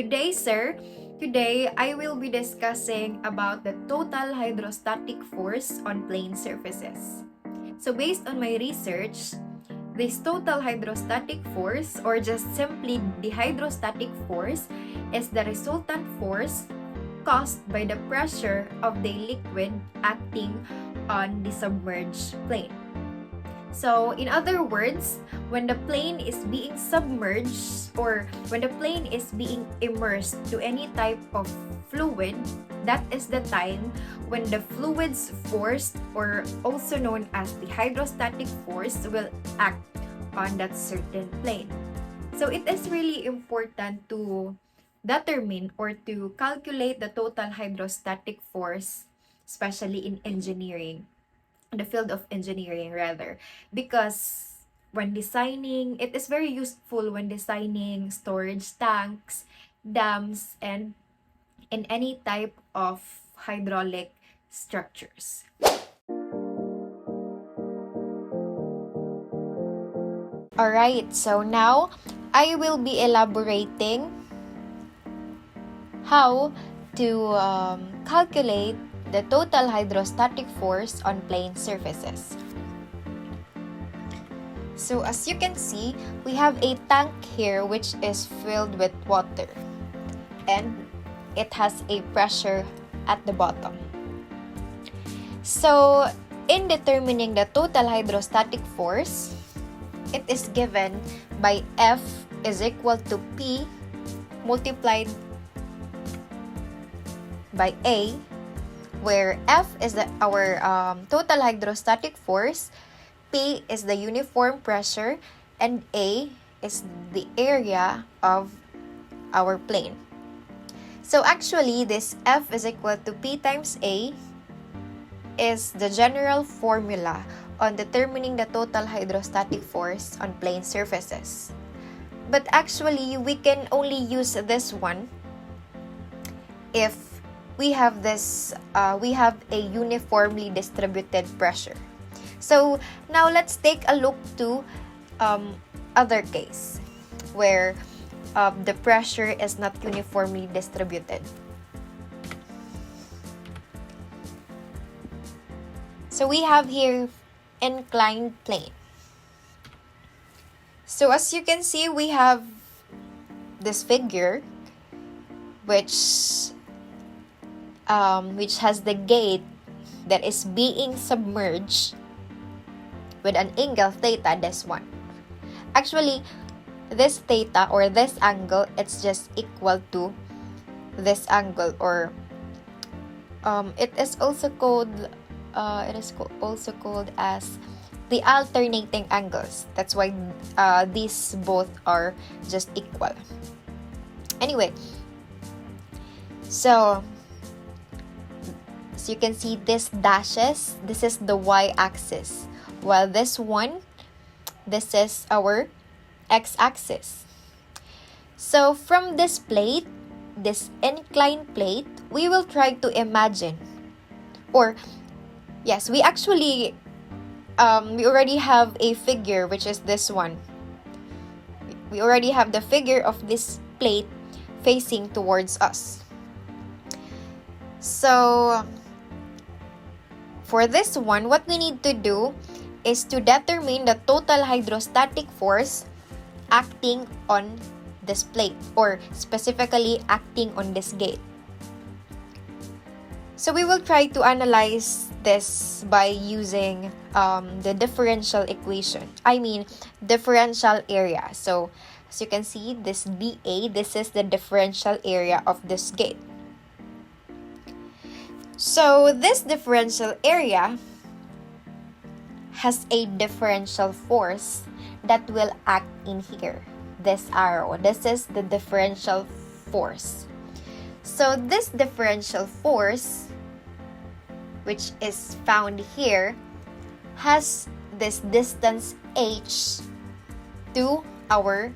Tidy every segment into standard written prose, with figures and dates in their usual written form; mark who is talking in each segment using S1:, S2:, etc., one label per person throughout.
S1: Good day, sir. Today, I will be discussing about the total hydrostatic force on plane surfaces. So based on my research, this total hydrostatic force, or just simply the hydrostatic force, is the resultant force caused by the pressure of the liquid acting on the submerged plane. So, in other words, when the plane is being submerged or when the plane is being immersed to any type of fluid, that is the time when the fluid's force, or also known as the hydrostatic force, will act on that certain plane. So, it is really important to determine or to calculate the total hydrostatic force, especially in engineering, the field of engineering rather, because when designing, it is very useful when designing storage tanks, dams, and in any type of hydraulic structures. Alright, so now I will be elaborating how to calculate the total hydrostatic force on plane surfaces. So as you can see, we have a tank here which is filled with water and it has a pressure at the bottom. So in determining the total hydrostatic force, it is given by F is equal to P multiplied by A, where F is our total hydrostatic force, P is the uniform pressure, and A is the area of our plane. So actually, this F is equal to P times A is the general formula on determining the total hydrostatic force on plane surfaces. But actually, we can only use this one if we have a uniformly distributed pressure. So now let's take a look to other case where the pressure is not uniformly distributed. So we have here inclined plane. So as you can see, we have this figure which has the gate that is being submerged with an angle theta, this one. Actually, this theta or this angle, it's just equal to this angle, or it is also called as the alternating angles. That's why these both are just equal. Anyway, so as you can see, this dashes, this is the y-axis, while this is our x-axis. So from this plate, this inclined plate, we will try to imagine, or yes, we actually we already have a figure, which is this one. We already have the figure of this plate facing towards us. So for this one, what we need to do is to determine the total hydrostatic force acting on this plate, or specifically acting on this gate. So we will try to analyze this by using the differential equation. Differential area. So as you can see, this dA, this is the differential area of this gate. So this differential area has a differential force that will act in here. This arrow, this is the differential force. So this differential force, which is found here, has this distance h to our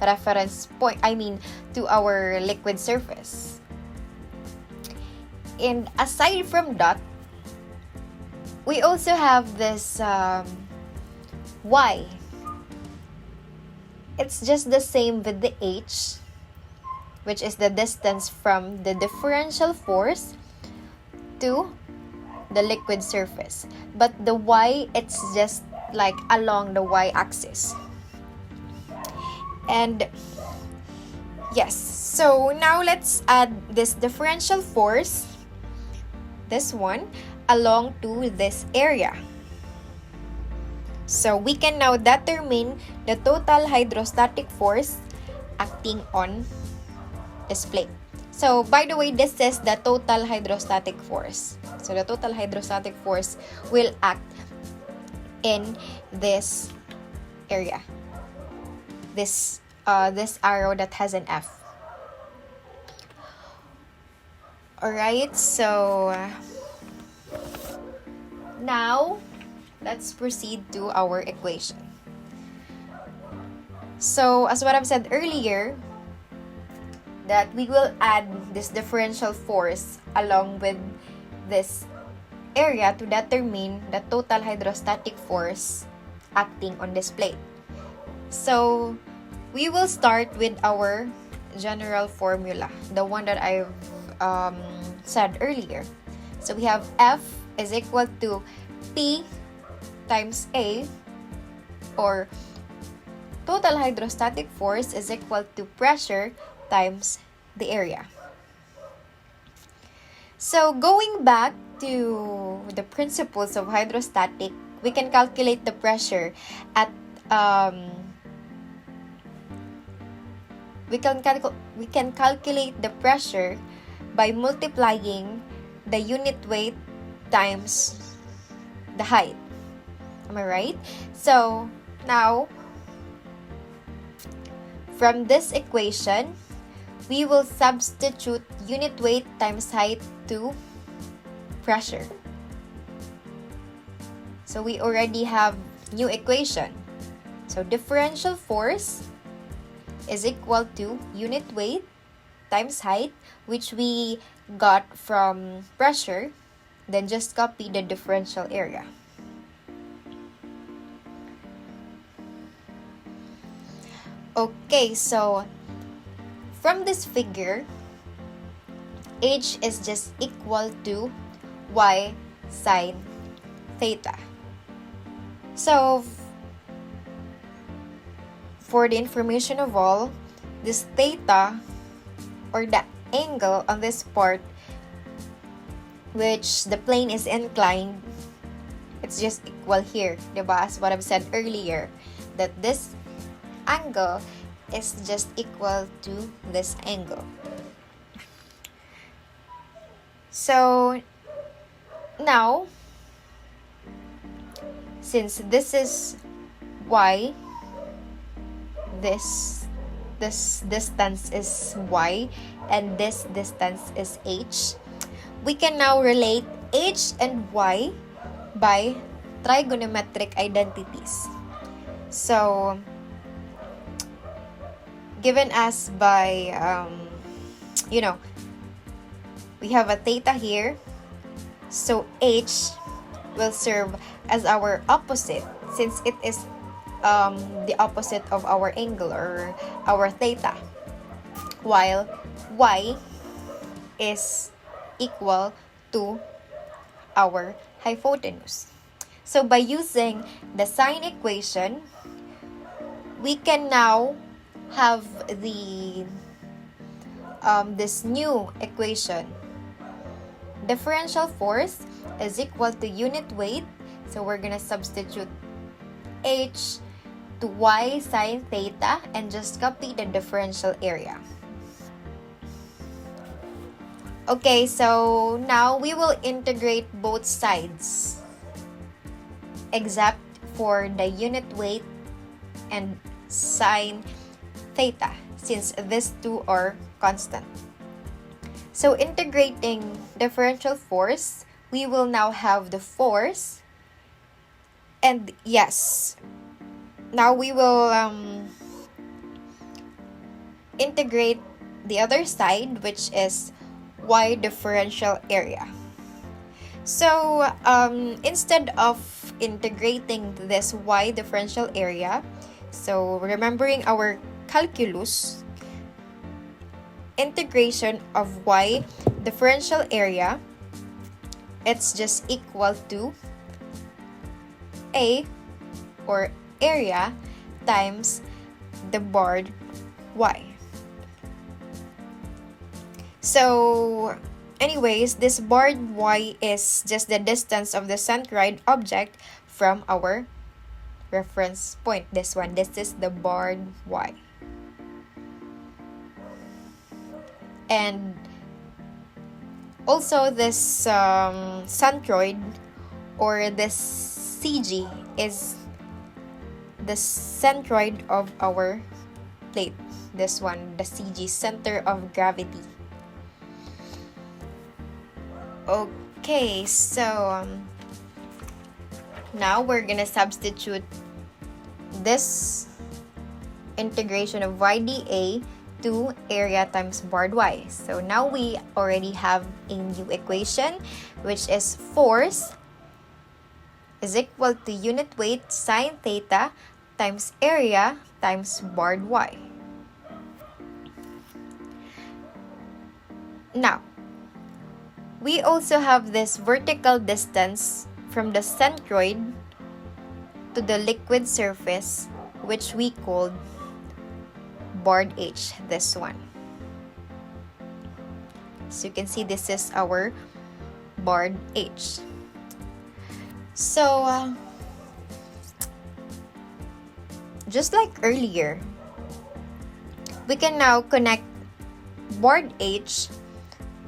S1: reference point, to our liquid surface. And aside from that, we also have this y. It's just the same with the h, which is the distance from the differential force to the liquid surface. But the y, it's just like along the y-axis. And yes, so now let's add this differential force, this one, along to this area. So we can now determine the total hydrostatic force acting on this plate. So by the way, this is the total hydrostatic force. So the total hydrostatic force will act in this area. This arrow that has an F. Alright, so now let's proceed to our equation. So as what I've said earlier, that we will add this differential force along with this area to determine the total hydrostatic force acting on this plate. So we will start with our general formula, the one that I've said earlier. So we have F is equal to P times A, or total hydrostatic force is equal to pressure times the area. So going back to the principles of hydrostatic, we can calculate the pressure at we can calculate the pressure by multiplying the unit weight times the height. Am I right? So now from this equation, we will substitute unit weight times height to pressure. So we already have new equation. So differential force is equal to unit weight times height, which we got from pressure. Then just copy the differential area. Okay, so from this figure, H is just equal to Y sine theta. So for the information of all, this theta, or the angle on this part which the plane is inclined, it's just equal here, diba? As what I've said earlier, that this angle is just equal to this angle. So now, since this is y, this distance is y, and this distance is h, we can now relate h and y by trigonometric identities. So given us by we have a theta here, so h will serve as our opposite, since it is the opposite of our angle, or our theta, while y is equal to our hypotenuse. So by using the sine equation, we can now have the this new equation. Differential force is equal to unit weight, so we're gonna substitute h to y sine theta and just copy the differential area. Okay, so now we will integrate both sides except for the unit weight and sine theta, since these two are constant. So integrating differential force, we will now have the force, and yes, now we will integrate the other side, which is y differential area. So instead of integrating this y differential area, so remembering our calculus, integration of y differential area, it's just equal to A, or area, times the barred y. So anyways, this barred y is just the distance of the centroid object from our reference point. This is the barred y. And also this centroid, or this CG, is the centroid of our plate. This one, the CG, center of gravity. Okay, so now we're gonna substitute this integration of YdA to area times barred y. So now we already have a new equation, which is force is equal to unit weight sine theta times area times barred y. Now, we also have this vertical distance from the centroid to the liquid surface, which we called barred H, this one. So you can see this is our barred H. So, just like earlier, we can now connect barred H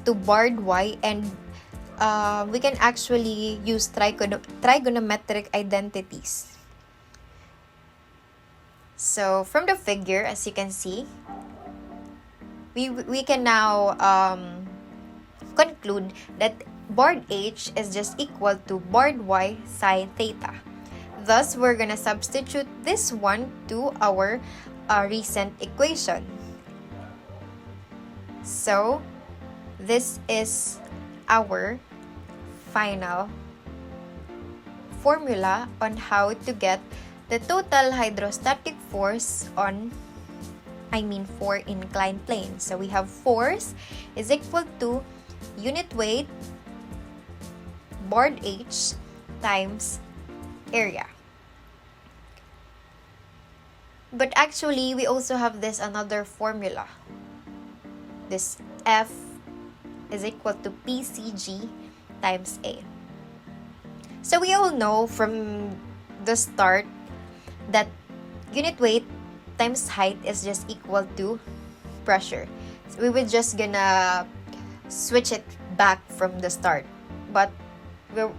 S1: to barred Y, and we can actually use trigonometric identities. So from the figure, as you can see, we can now conclude that barred H is just equal to barred Y sine theta. Thus, we're gonna substitute this one to our recent equation. So this is our final formula on how to get the total hydrostatic force for inclined plane. So we have force is equal to unit weight barred H times area. But actually, we also have this another formula. This F is equal to PCG times A. So we all know from the start that unit weight times height is just equal to pressure. So we were just gonna switch it back from the start. But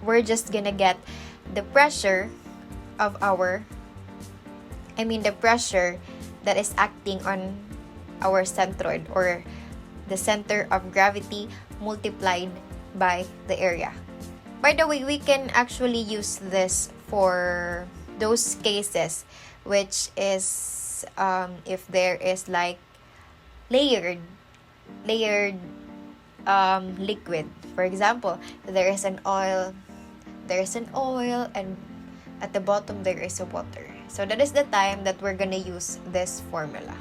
S1: we're just gonna get the pressure of the pressure that is acting on our centroid, or the center of gravity, multiplied by the area. By the way, we can actually use this for those cases which is if there is like layered liquid. For example, there is an oil, and at the bottom there is a water. So that is the time that we're gonna use this formula.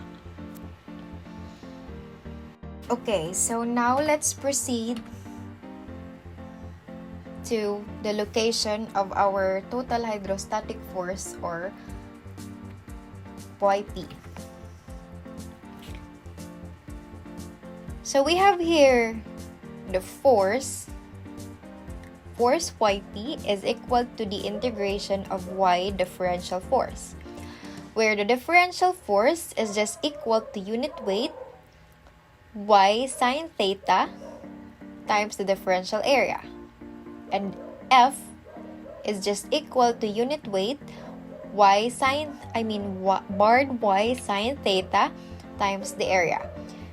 S1: Okay, so now let's proceed to the location of our total hydrostatic force, or YP. So we have here the force YP is equal to the integration of Y differential force, where the differential force is just equal to unit weight Y sine theta times the differential area, and F is just equal to unit weight barred Y sine theta times the area.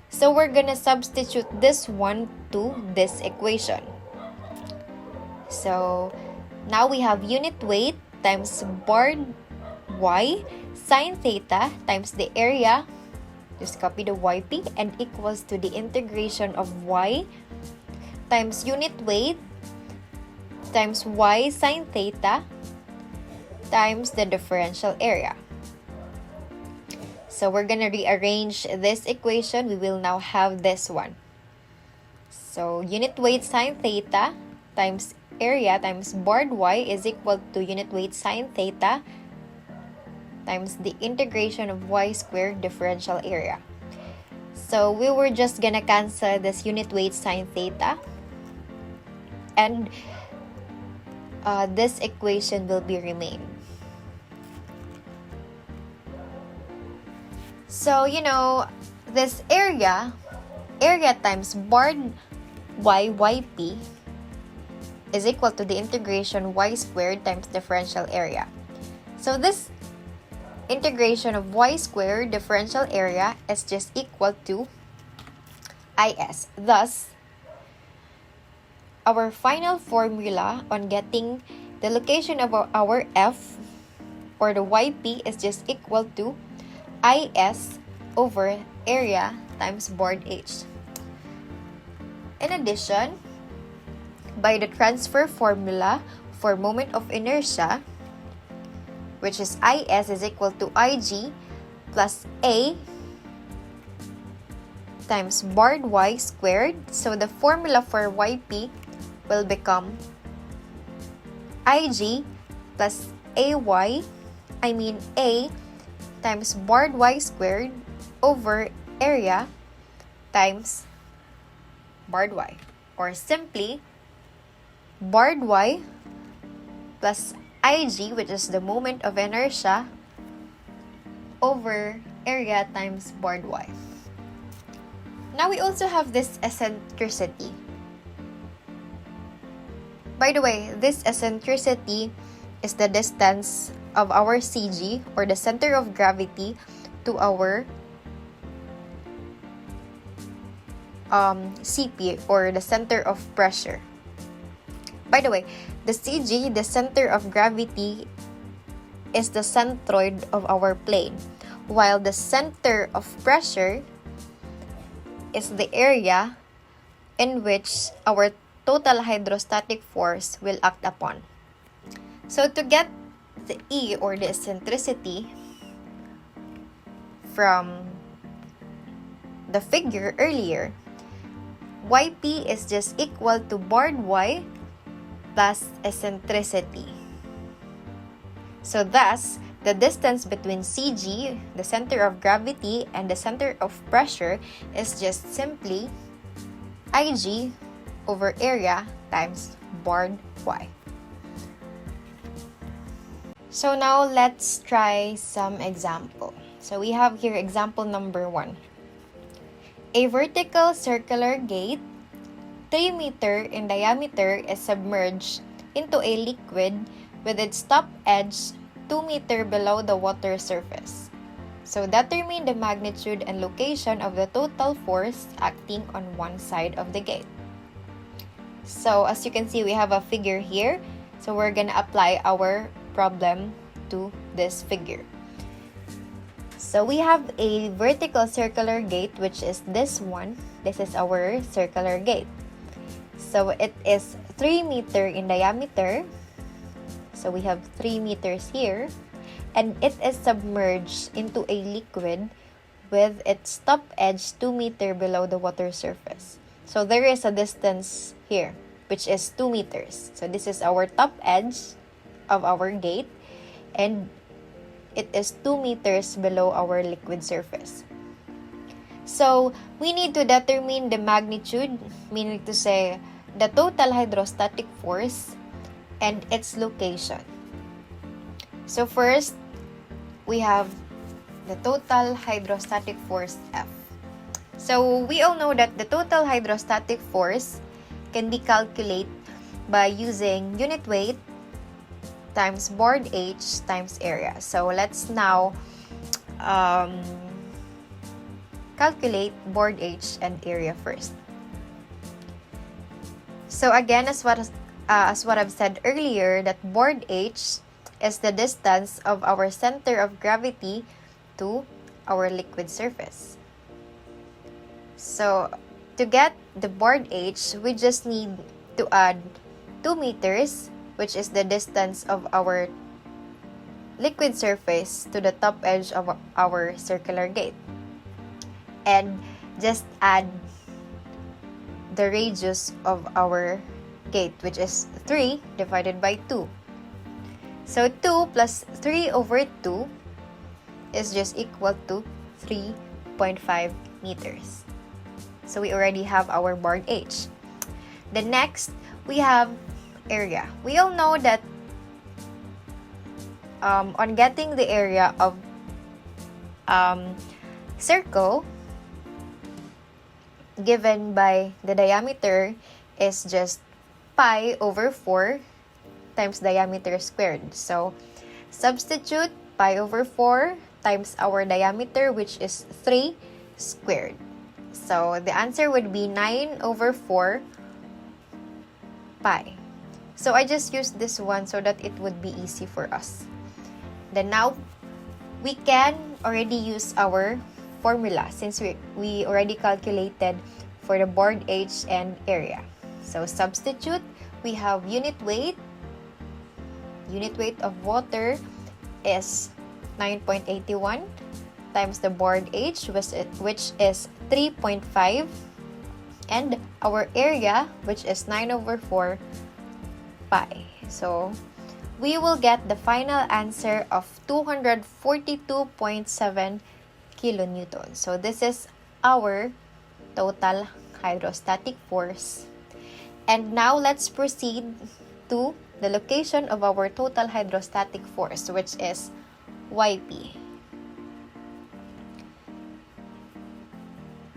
S1: So we're gonna substitute this one to this equation. So now we have unit weight times barred Y sine theta times the area. Just copy the YP, and equals to the integration of Y times unit weight times Y sine theta times the differential area. So we're gonna rearrange this equation. We will now have this one. So unit weight sine theta times area times board y is equal to unit weight sine theta times the integration of y squared differential area. So we were just gonna cancel this unit weight sine theta, and this equation will be remain. So this area times board y yp is equal to the integration y squared times differential area. So this integration of y squared differential area is just equal to is. Thus, our final formula on getting the location of our f or the yp is just equal to is over area times board h. In addition, by the transfer formula for moment of inertia, which is is equal to ig plus a times board y squared. So the formula for yp will become ig plus a times board y squared over area times board y, or simply board y plus ig, which is the moment of inertia, over area times board y. Now we also have this eccentricity. By the way, this eccentricity is the distance of our CG, or the center of gravity, to our CP, or the center of pressure. By the way, the CG, the center of gravity, is the centroid of our plane, while the center of pressure is the area in which our total hydrostatic force will act upon. So to get the E, or the eccentricity, from the figure earlier, yp is just equal to board y plus eccentricity. So thus, the distance between CG, the center of gravity, and the center of pressure is just simply IG over area times board y. So now let's try some example. So we have here example number 1. A vertical circular gate 3 meter in diameter is submerged into a liquid with its top edge 2 meter below the water surface. So determine the magnitude and location of the total force acting on one side of the gate. So as you can see, we have a figure here. So we're gonna apply our problem to this figure. So we have a vertical circular gate, which is this one. This is our circular gate. So it is 3 meter in diameter. So we have 3 meters here. And it is submerged into a liquid with its top edge 2 meter below the water surface. So there is a distance here, which is 2 meters. So this is our top edge of our gate, and it is 2 meters below our liquid surface. So we need to determine the magnitude, meaning to say the total hydrostatic force and its location. So first, we have the total hydrostatic force F. So we all know that the total hydrostatic force can be calculated by using unit weight times board H times area. So let's now calculate board H and area first. So again, as what I've said earlier, that board H is the distance of our center of gravity to our liquid surface. So to get the board H, we just need to add 2 meters, which is the distance of our liquid surface to the top edge of our circular gate. And just add the radius of our gate, which is 3 divided by 2. So 2 plus 3 over 2 is just equal to 3.5 meters. So we already have our board H. The next, we have area. We all know that on getting the area of circle given by the diameter is just pi over 4 times diameter squared. So substitute pi over 4 times our diameter, which is 3 squared. So the answer would be 9 over 4 pi. So I just used this one so that it would be easy for us. Then now, we can already use our formula since we already calculated for the board H and area. So substitute, we have unit weight. Unit weight of water is 9.81 times the board H, which is 3.5, and our area, which is 9 over 4 pi. So we will get the final answer of 242.7 kilonewtons. So this is our total hydrostatic force. And now let's proceed to the location of our total hydrostatic force, which is YP.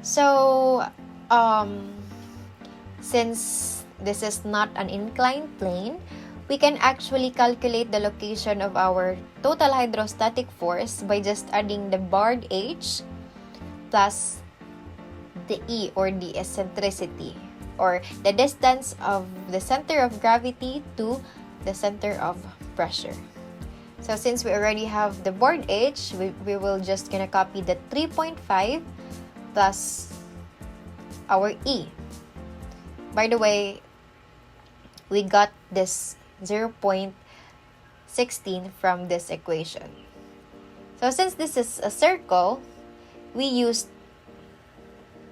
S1: So, since this is not an inclined plane, we can actually calculate the location of our total hydrostatic force by just adding the board H plus the E, or the eccentricity, or the distance of the center of gravity to the center of pressure. So since we already have the board H, we will just gonna copy the 3.5 plus our E. By the way, we got this 0.16 from this equation. So since this is a circle, we used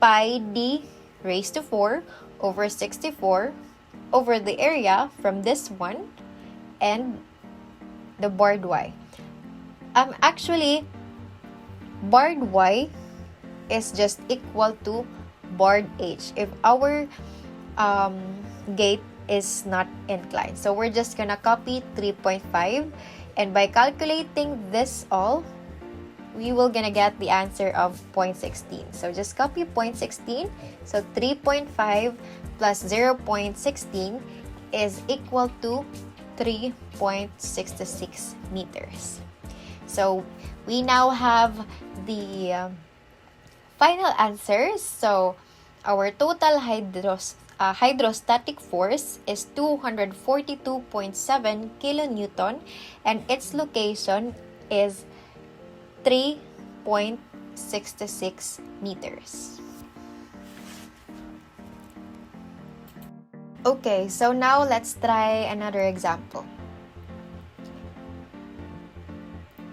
S1: pi d raised to 4 over 64 over the area from this one and the board Y. Actually, board Y is just equal to board H if our gate is not inclined. So we're just gonna copy 3.5, and by calculating this all, we will gonna get the answer of 0.16. So just copy 0.16. So 3.5 plus 0.16 is equal to 3.66 meters. So we now have the final answers. So our total hydrostatic force is 242.7 kilonewton, and its location is 3.66 meters. Okay, so now let's try another example.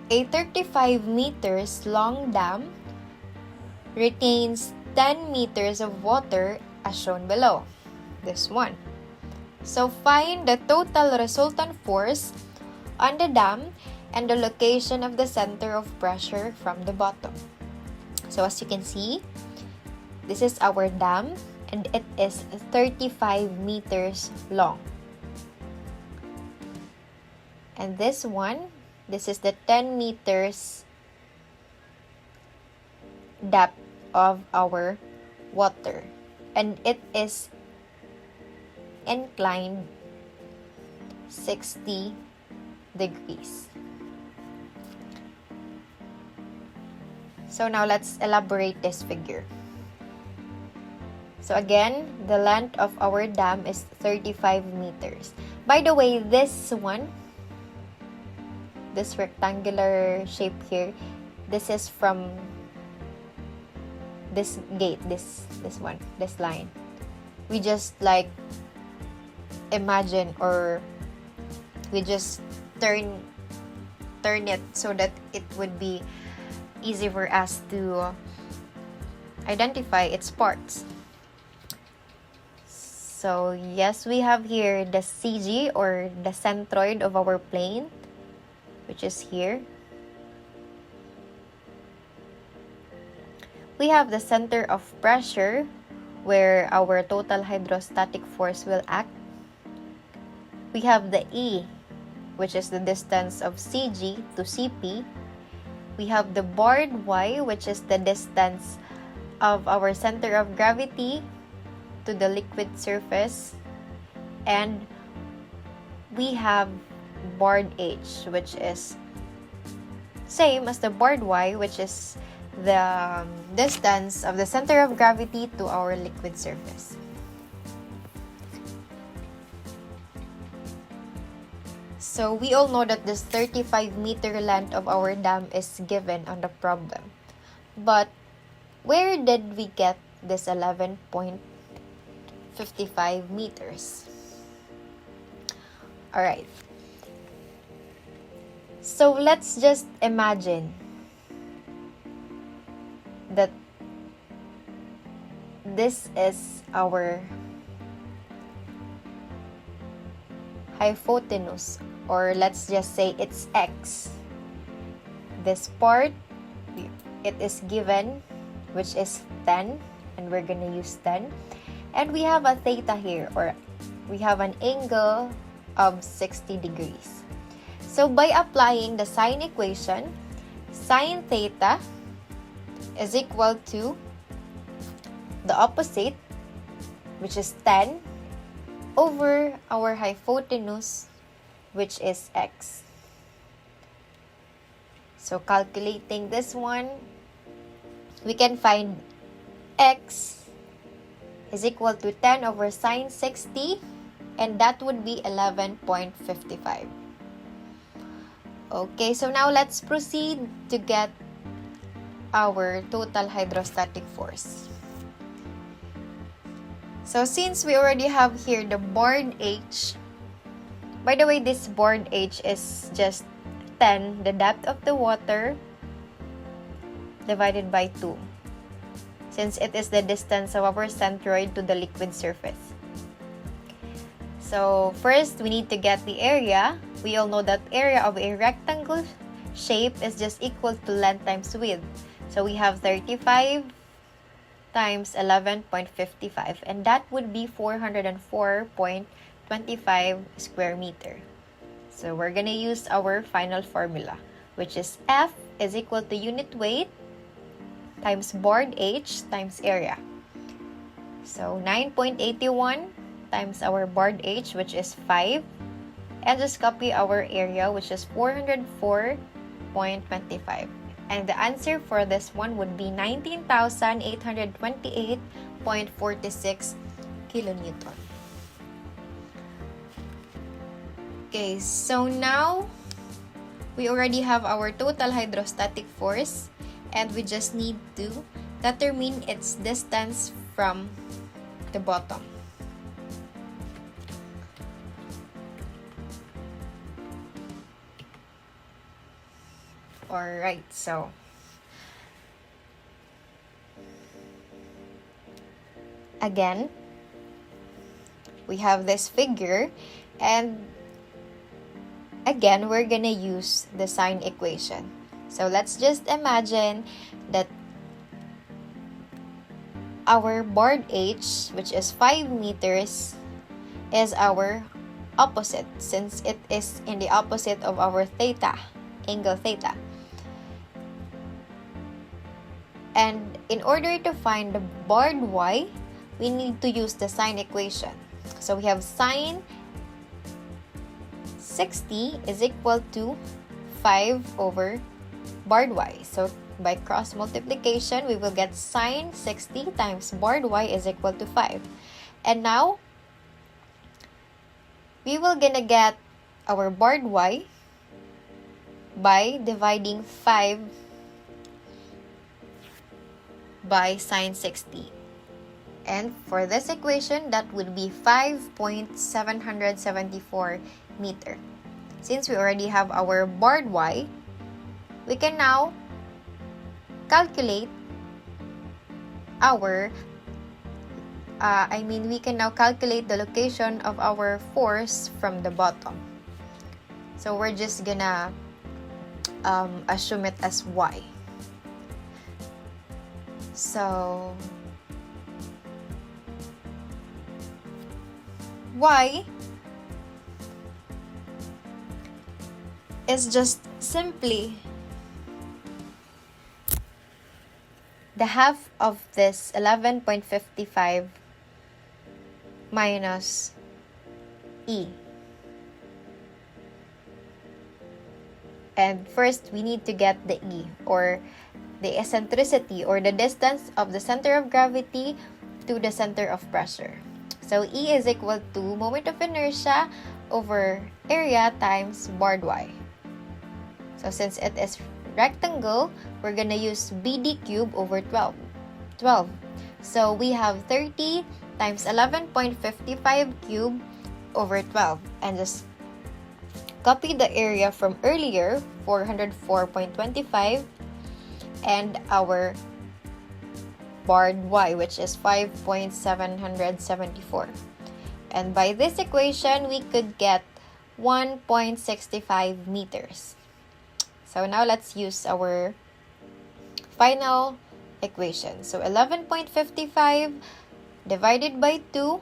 S1: A 35 meters long dam retains 10 meters of water as shown below. This one. So find the total resultant force on the dam and the location of the center of pressure from the bottom. So as you can see, this is our dam and it is 35 meters long. And this one, this is the 10 meters depth of our water, and it is inclined 60 degrees. So now let's elaborate this figure. So again, the length of our dam is 35 meters. By the way, this one, this rectangular shape here, this is from this gate, this one, this line. We just like imagine, or we just turn turn it so that it would be easy for us to identify its parts. So yes, we have here the CG, or the centroid of our plane, which is here. We have the center of pressure, where our total hydrostatic force will act. We have the E, which is the distance of CG to CP. We have the board Y, which is the distance of our center of gravity to the liquid surface. And we have board H, which is same as the board Y, which is the distance of the center of gravity to our liquid surface. So we all know that this 35-meter length of our dam is given on the problem. But where did we get this 11.55 meters? Alright. So let's just imagine that this is our hypotenuse, or let's just say it's X. This part, it is given, which is 10, and we're gonna use 10. And we have a theta here, or we have an angle of 60 degrees. So by applying the sine equation, sine theta is equal to the opposite, which is 10, over our hypotenuse, which is X. So calculating this one, we can find X is equal to 10 over sine 60, and that would be 11.55. Okay, so now let's proceed to get our total hydrostatic force. So since we already have here the board H, by the way, this board H is just 10, the depth of the water, divided by 2, since it is the distance of our centroid to the liquid surface. So first, we need to get the area. We all know that area of a rectangle shape is just equal to length times width. So we have 35 times 11.55, and that would be 404.25 square meter. So we're gonna use our final formula, which is F is equal to unit weight times board H times area. So 9.81 times our board H, which is 5, and just copy our area, which is 404.25. And the answer for this one would be 19,828.46 kilonewton. Okay, so now we already have our total hydrostatic force, and we just need to determine its distance from the bottom. Alright, so again, we have this figure, and again, we're gonna use the sine equation. So let's just imagine that our board H, which is 5 meters, is our opposite, since it is in the opposite of our theta, angle theta. And in order to find the board Y, we need to use the sine equation. So we have sine 60 is equal to 5 over board Y. So by cross multiplication, we will get sine 60 times board Y is equal to 5. And now, we will gonna get our board Y by dividing 5 by sine 60. And for this equation, that would be 5.774 meter. Since we already have our board Y, we can now calculate our we can now calculate the location of our force from the bottom. So we're just gonna assume it as y. So y is just simply the half of this 11.55 minus E. And first, we need to get the E, or the eccentricity, or the distance of the center of gravity to the center of pressure. So E is equal to moment of inertia over area times barred y. So since it is rectangle, we're gonna use BD cube over 12. So we have 30 times 11.55 cube over 12. And just copy the area from earlier, 404.25, and our barred y, which is 5.774. And by this equation, we could get 1.65 meters. So now let's use our final equation. So 11.55 divided by 2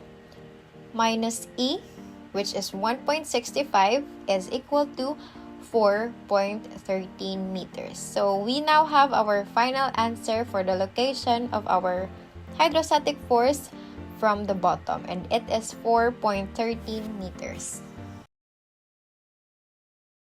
S1: minus E, which is 1.65, is equal to 4.13 meters. So we now have our final answer for the location of our hydrostatic force from the bottom, and it is 4.13 meters.